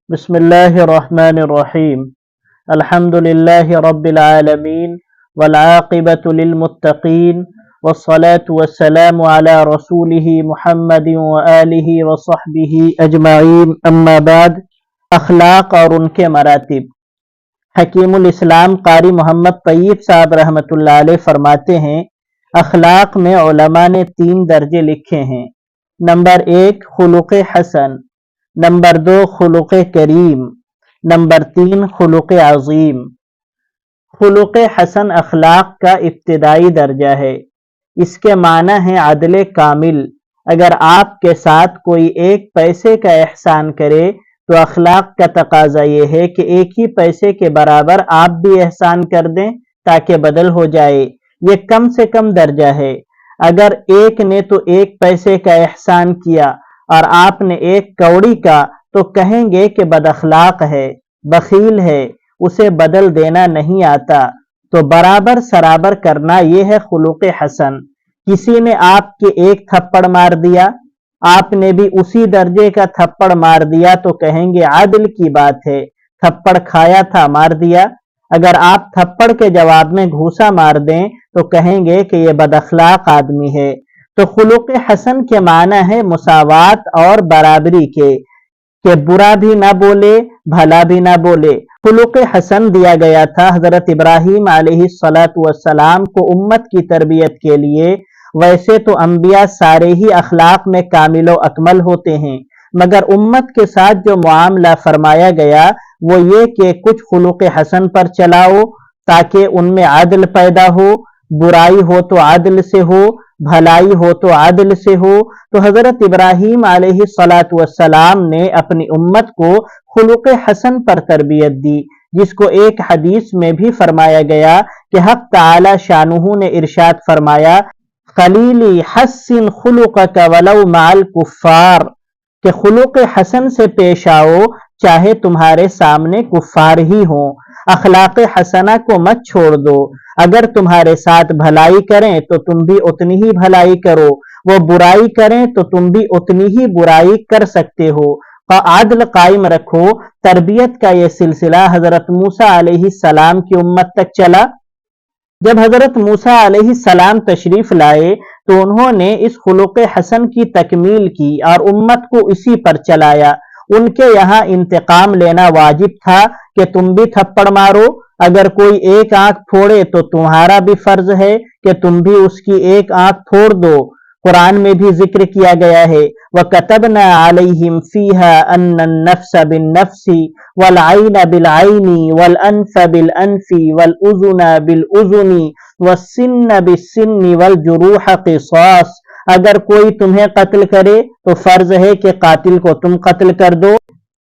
بسم اللہ الرحمن الرحیم الحمد للہ رب العالمین والعاقبۃ للمتقین والصلاة والسلام علی رسولہ محمد وآلہ وصحبہ اجمعین اما بعد۔ اخلاق اور ان کے مراتب۔ حکیم الاسلام قاری محمد طیب صاحب رحمۃ اللہ علیہ فرماتے ہیں، اخلاق میں علماء نے 3 درجے لکھے ہیں۔ نمبر 1 خلق حسن، نمبر 2 خلق کریم، نمبر 3 خلق عظیم۔ خلق حسن اخلاق کا ابتدائی درجہ ہے۔ اس کے معنی ہے عدل کامل۔ اگر آپ کے ساتھ کوئی 1 پیسے کا احسان کرے تو اخلاق کا تقاضا یہ ہے کہ 1 ہی پیسے کے برابر آپ بھی احسان کر دیں تاکہ بدل ہو جائے۔ یہ کم سے کم درجہ ہے۔ اگر ایک نے تو 1 پیسے کا احسان کیا اور آپ نے 1 کوڑی کا، تو کہیں گے کہ بد اخلاق ہے، بخیل ہے، اسے بدل دینا نہیں آتا۔ تو برابر سرابر کرنا یہ ہے خلق حسن۔ کسی نے آپ کے 1 تھپڑ مار دیا، آپ نے بھی اسی درجے کا تھپڑ مار دیا تو کہیں گے عدل کی بات ہے، تھپڑ کھایا تھا مار دیا۔ اگر آپ تھپڑ کے جواب میں گھوسا مار دیں تو کہیں گے کہ یہ بد اخلاق آدمی ہے۔ تو خلق حسن کے معنی ہے مساوات اور برابری کے، کہ برا بھی نہ بولے بھلا بھی نہ بولے۔ خلق حسن دیا گیا تھا حضرت ابراہیم علیہ السلام کو امت کی تربیت کے لیے۔ ویسے تو انبیاء سارے ہی اخلاق میں کامل و اکمل ہوتے ہیں، مگر امت کے ساتھ جو معاملہ فرمایا گیا وہ یہ کہ کچھ خلق حسن پر چلاؤ تاکہ ان میں عدل پیدا ہو، برائی ہو تو عدل سے ہو، بھلائی ہو تو عدل سے ہو۔ تو حضرت ابراہیم علیہ السلام نے اپنی امت کو خلق حسن پر تربیت دی، جس کو ایک حدیث میں بھی فرمایا گیا کہ حق تعالی شانہ نے ارشاد فرمایا، خلیلی حسن خلقک ولو مع الکفار، کہ خلق حسن سے پیش آؤ چاہے تمہارے سامنے کفار ہی ہوں۔ اخلاق حسنہ کو مت چھوڑ دو۔ اگر تمہارے ساتھ بھلائی کریں تو تم بھی اتنی ہی بھلائی کرو، وہ برائی کریں تو تم بھی اتنی ہی برائی کر سکتے ہو۔ عدل قائم رکھو۔ تربیت کا یہ سلسلہ حضرت موسیٰ علیہ السلام کی امت تک چلا۔ جب حضرت موسیٰ علیہ السلام تشریف لائے تو انہوں نے اس خلق حسن کی تکمیل کی اور امت کو اسی پر چلایا۔ ان کے یہاں انتقام لینا واجب تھا کہ تم بھی تھپڑ مارو۔ اگر کوئی 1 آنکھ پھوڑے تو تمہارا بھی فرض ہے کہ تم بھی اس کی 1 آنکھ پھوڑ دو۔ قرآن میں بھی ذکر کیا گیا ہے، وَكَتَبْنَا عَلَيْهِمْ فِيهَا أَنَّ النَّفْسَ بِالنَّفْسِ وَالْعَيْنَ بِالْعَيْنِ وَالْأَنْفَ بِالْأَنْفِ وَالْأُذُنَ بِالْأُذُنِ وَالسِّنَّ بِالسِّنِّ وَالْجُرُوحَ قِصَاص۔ اگر کوئی تمہیں قتل کرے تو فرض ہے کہ قاتل کو تم قتل کر دو۔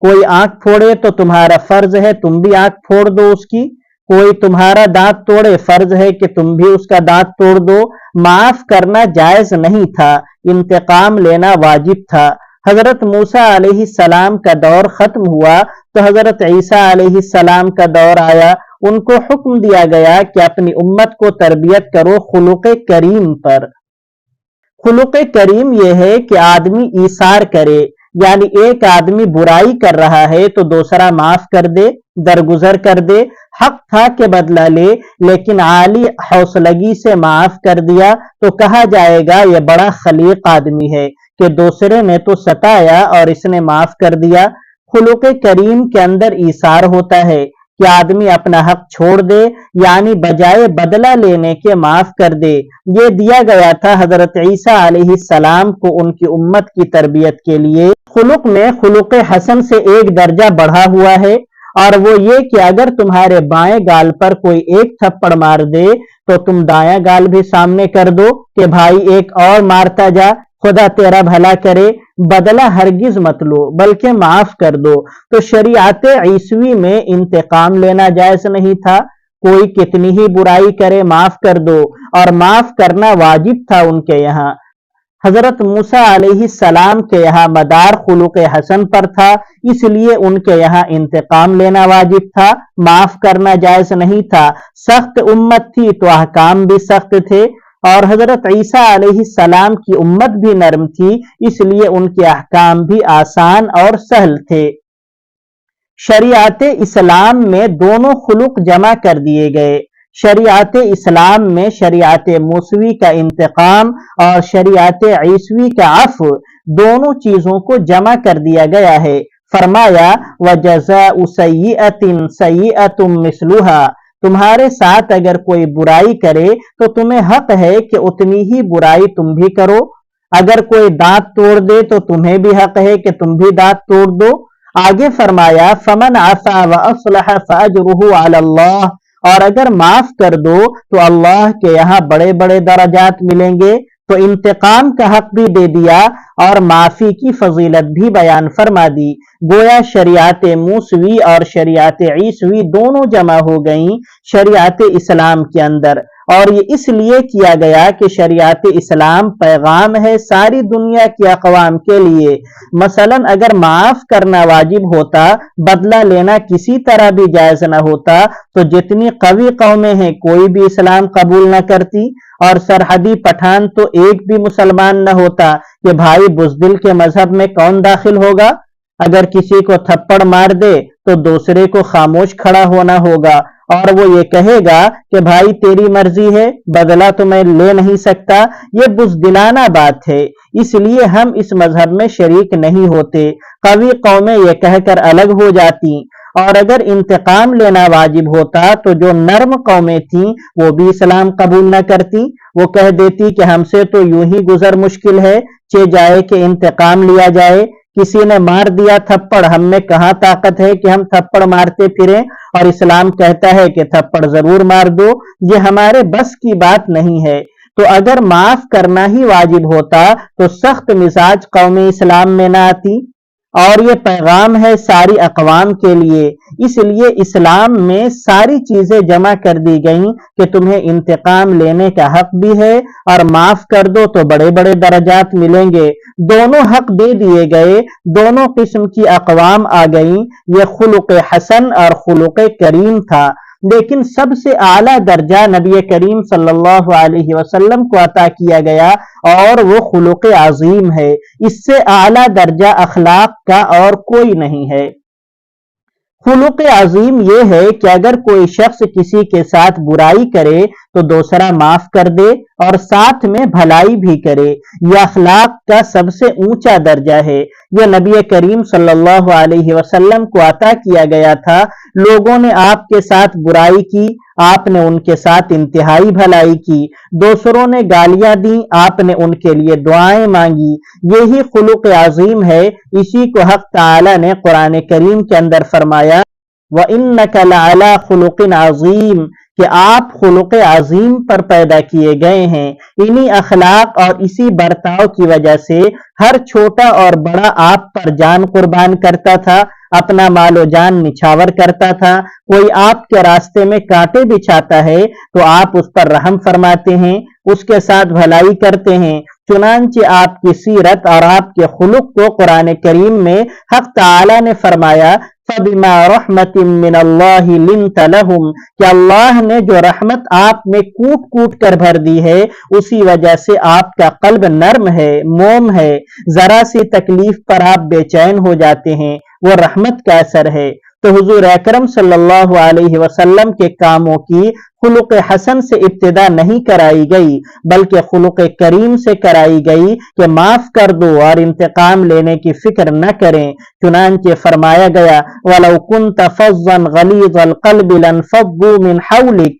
کوئی آنکھ پھوڑے تو تمہارا فرض ہے تم بھی آنکھ پھوڑ دو اس کی۔ کوئی تمہارا دانت توڑے فرض ہے کہ تم بھی اس کا دانت توڑ دو۔ معاف کرنا جائز نہیں تھا، انتقام لینا واجب تھا۔ حضرت موسیٰ علیہ السلام کا دور ختم ہوا تو حضرت عیسیٰ علیہ السلام کا دور آیا۔ ان کو حکم دیا گیا کہ اپنی امت کو تربیت کرو خلق کریم پر۔ خلق کریم یہ ہے کہ آدمی ایثار کرے، یعنی ایک آدمی برائی کر رہا ہے تو دوسرا معاف کر دے، درگزر کر دے۔ حق تھا کہ بدلہ لے لیکن عالی حوصلگی سے معاف کر دیا تو کہا جائے گا یہ بڑا خلیق آدمی ہے کہ دوسرے نے تو ستایا اور اس نے معاف کر دیا۔ خلق کریم کے اندر ایثار ہوتا ہے کہ آدمی اپنا حق چھوڑ دے، یعنی بجائے بدلہ لینے کے معاف کر دے۔ یہ دیا گیا تھا حضرت عیسیٰ علیہ السلام کو ان کی امت کی تربیت کے لیے۔ خلق میں خلق حسن سے 1 درجہ بڑھا ہوا ہے، اور وہ یہ کہ اگر تمہارے بائیں گال پر کوئی 1 تھپڑ مار دے تو تم دایاں گال بھی سامنے کر دو کہ بھائی 1 اور مارتا جا، خدا تیرا بھلا کرے۔ بدلہ ہرگز مت لو بلکہ معاف کر دو۔ تو شریعت عیسوی میں انتقام لینا جائز نہیں تھا۔ کوئی کتنی ہی برائی کرے معاف کر دو، اور معاف کرنا واجب تھا ان کے یہاں۔ حضرت موسیٰ علیہ السلام کے یہاں مدار خلق حسن پر تھا، اس لیے ان کے یہاں انتقام لینا واجب تھا، معاف کرنا جائز نہیں تھا۔ سخت امت تھی تو احکام بھی سخت تھے، اور حضرت عیسیٰ علیہ السلام کی امت بھی نرم تھی، اس لیے ان کے احکام بھی آسان اور سہل تھے۔ شریعت اسلام میں دونوں خلق جمع کر دیے گئے۔ شریعت اسلام میں شریعت موسوی کا انتقام اور شریعت عیسوی کا عفو دونوں چیزوں کو جمع کر دیا گیا ہے۔ فرمایا وَجَزَاءُ سَيِّئَةٍ سَيِّئَةٌ مِثْلُهَا، تمہارے ساتھ اگر کوئی برائی کرے تو تمہیں حق ہے کہ اتنی ہی برائی تم بھی کرو، اگر کوئی دانت توڑ دے تو تمہیں بھی حق ہے کہ تم بھی دانت توڑ دو۔ آگے فرمایا فَمَنْ عَفَا وَأَصْلَحَ فَأَجْرُهُ عَلَى اللَّهِ، اور اگر معاف کر دو تو اللہ کے یہاں بڑے بڑے درجات ملیں گے۔ تو انتقام کا حق بھی دے دیا اور معافی کی فضیلت بھی بیان فرما دی۔ گویا شریعت موسوی اور شریعت عیسوی دونوں جمع ہو گئیں شریعت اسلام کے اندر، اور یہ اس لیے کیا گیا کہ شریعت اسلام پیغام ہے ساری دنیا کی اقوام کے لیے۔ مثلا اگر معاف کرنا واجب ہوتا، بدلہ لینا کسی طرح بھی جائز نہ ہوتا، تو جتنی قوی قومیں ہیں کوئی بھی اسلام قبول نہ کرتی، اور سرحدی پٹھان تو ایک بھی مسلمان نہ ہوتا کہ بھائی بزدل کے مذہب میں کون داخل ہوگا۔ اگر کسی کو تھپڑ مار دے تو دوسرے کو خاموش کھڑا ہونا ہوگا، اور وہ یہ کہے گا کہ بھائی تیری مرضی ہے، بدلہ تو میں لے نہیں سکتا۔ یہ بزدلانہ بات ہے، اس لیے ہم اس مذہب میں شریک نہیں ہوتے۔ قوی قومیں یہ کہہ کر الگ ہو جاتی، اور اگر انتقام لینا واجب ہوتا تو جو نرم قومیں تھیں وہ بھی اسلام قبول نہ کرتی، وہ کہہ دیتی کہ ہم سے تو یوں ہی گزر مشکل ہے، جائے کہ انتقام لیا جائے۔ کسی نے مار دیا تھپڑ، ہم میں کہاں طاقت ہے کہ ہم تھپڑ مارتے پھریں، اور اسلام کہتا ہے کہ تھپڑ ضرور مار دو، یہ ہمارے بس کی بات نہیں ہے۔ تو اگر معاف کرنا ہی واجب ہوتا تو سخت مزاج قوم اسلام میں نہ آتی، اور یہ پیغام ہے ساری اقوام کے لیے، اس لیے اسلام میں ساری چیزیں جمع کر دی گئیں کہ تمہیں انتقام لینے کا حق بھی ہے، اور معاف کر دو تو بڑے بڑے درجات ملیں گے۔ دونوں حق دے دیے گئے، دونوں قسم کی اقوام آ گئیں۔ یہ خلق حسن اور خلق کریم تھا، لیکن سب سے اعلیٰ درجہ نبی کریم صلی اللہ علیہ وسلم کو عطا کیا گیا، اور وہ خلق عظیم ہے۔ اس سے اعلیٰ درجہ اخلاق کا اور کوئی نہیں ہے۔ خلق عظیم یہ ہے کہ اگر کوئی شخص کسی کے ساتھ برائی کرے تو دوسرا معاف کر دے اور ساتھ میں بھلائی بھی کرے، یہ اخلاق کا سب سے اونچا درجہ ہے۔ یہ نبی کریم صلی اللہ علیہ وسلم کو عطا کیا گیا تھا۔ لوگوں نے آپ کے ساتھ برائی کی، آپ نے ان کے ساتھ انتہائی بھلائی کی۔ دوسروں نے گالیاں دیں، آپ نے ان کے لیے دعائیں مانگی۔ یہی خلق عظیم ہے۔ اسی کو حق تعالی نے قرآن کریم کے اندر فرمایا وَإِنَّكَ لَعَلَىٰ خُلُقٍ عَظِيمٍ، کہ آپ خلق عظیم پر پیدا کیے گئے ہیں۔ انہی اخلاق اور اسی برتاؤ کی وجہ سے ہر چھوٹا اور بڑا آپ پر جان قربان کرتا تھا، اپنا مال و جان نچھاور کرتا تھا۔ کوئی آپ کے راستے میں کانٹے بچھاتا ہے تو آپ اس پر رحم فرماتے ہیں، اس کے ساتھ بھلائی کرتے ہیں۔ چنانچہ آپ کی سیرت اور آپ کے خلق کو قرآن کریم میں حق تعالی نے فرمایا فَبِمَا رَحْمَةٍ مِّنَ اللَّهِ لِنْتَ لَهُمْ، کہ اللہ نے جو رحمت آپ میں کوٹ کوٹ کر بھر دی ہے اسی وجہ سے آپ کا قلب نرم ہے، موم ہے، ذرا سی تکلیف پر آپ بے چین ہو جاتے ہیں، وہ رحمت کا اثر ہے۔ تو حضور اکرم صلی اللہ علیہ وسلم کے کاموں کی خلق حسن سے ابتدا نہیں کرائی گئی، بلکہ خلق کریم سے کرائی گئی کہ معاف کر دو اور انتقام لینے کی فکر نہ کریں۔ چنانچہ فرمایا گیا وَلَوْ كُنْتَ فَظًّا غَلِيظَ الْقَلْبِ لَانفَضُّوا مِنْ حَوْلِكَ،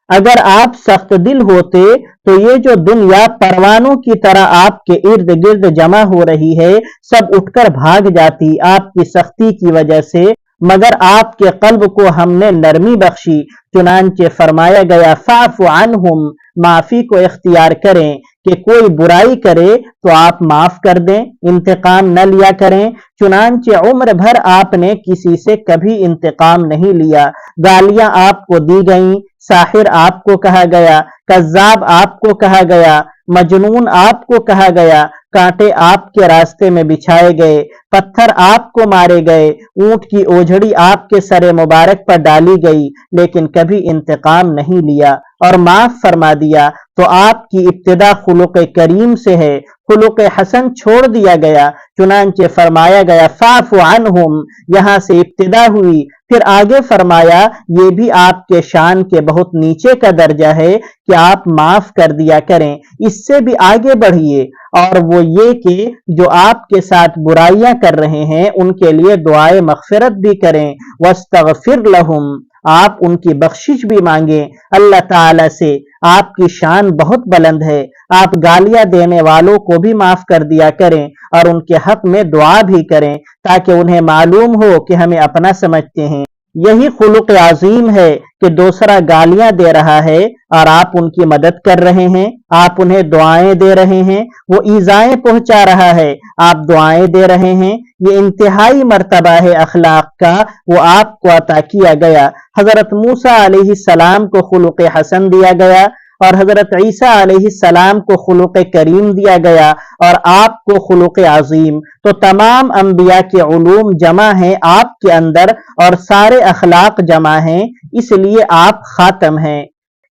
اگر آپ سخت دل ہوتے تو یہ جو دنیا پروانوں کی طرح آپ کے ارد گرد جمع ہو رہی ہے سب اٹھ کر بھاگ جاتی آپ کی سختی کی وجہ سے، مگر آپ کے قلب کو ہم نے نرمی بخشی۔ چنانچہ فرمایا گیا فَاعْفُ عَنْهُمْ، معافی کو اختیار کریں، کہ کوئی برائی کرے تو آپ معاف کر دیں، انتقام نہ لیا کریں۔ چنانچہ عمر بھر آپ نے کسی سے کبھی انتقام نہیں لیا۔ گالیاں آپ کو دی گئیں، ساحر آپ کو کہا گیا، کذاب آپ کو کہا گیا، مجنون آپ کو کہا گیا، کانٹے آپ کے راستے میں بچھائے گئے، پتھر آپ کو مارے گئے، اونٹ کی اوجھڑی آپ کے سر مبارک پر ڈالی گئی، لیکن کبھی انتقام نہیں لیا۔ اور معاف فرما دیا، تو آپ کی ابتدا خلق کریم سے ہے، خلق حسن چھوڑ دیا گیا، چنانچہ فرمایا گیا فاعف عنہم، یہاں سے ابتدا ہوئی، پھر آگے فرمایا یہ بھی آپ کے شان کے بہت نیچے کا درجہ ہے کہ آپ معاف کر دیا کریں، اس سے بھی آگے بڑھیے، اور وہ یہ کہ جو آپ کے ساتھ برائیاں کر رہے ہیں ان کے لیے دعائے مغفرت بھی کریں، واستغفر لہم، آپ ان کی بخشش بھی مانگیں اللہ تعالی سے، آپ کی شان بہت بلند ہے، آپ گالیاں دینے والوں کو بھی معاف کر دیا کریں اور ان کے حق میں دعا بھی کریں تاکہ انہیں معلوم ہو کہ ہمیں اپنا سمجھتے ہیں۔ یہی خلق عظیم ہے کہ دوسرا گالیاں دے رہا ہے اور آپ ان کی مدد کر رہے ہیں، آپ انہیں دعائیں دے رہے ہیں، وہ ایذائیں پہنچا رہا ہے، آپ دعائیں دے رہے ہیں، یہ انتہائی مرتبہ ہے اخلاق کا، وہ آپ کو عطا کیا گیا۔ حضرت موسیٰ علیہ السلام کو خلق حسن دیا گیا اور حضرت عیسیٰ علیہ السلام کو خلق کریم دیا گیا اور آپ کو خلق عظیم، تو تمام انبیاء کے علوم جمع ہیں آپ کے اندر اور سارے اخلاق جمع ہیں، اس لیے آپ خاتم ہیں۔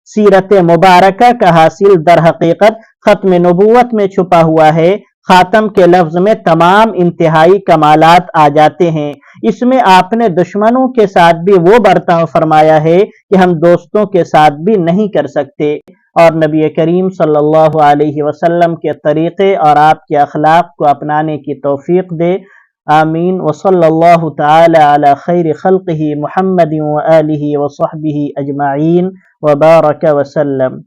سیرت مبارکہ کا حاصل در حقیقت ختم نبوت میں چھپا ہوا ہے، خاتم کے لفظ میں تمام انتہائی کمالات آ جاتے ہیں، اس میں آپ نے دشمنوں کے ساتھ بھی وہ برتاؤ فرمایا ہے کہ ہم دوستوں کے ساتھ بھی نہیں کر سکتے، اور نبی کریم صلی اللہ علیہ وسلم کے طریقے اور آپ کے اخلاق کو اپنانے کی توفیق دے، آمین۔ وصلی اللہ تعالی علی خیر خلقہ محمد وآلہ وصحبہ اجمعین وبارک وسلم۔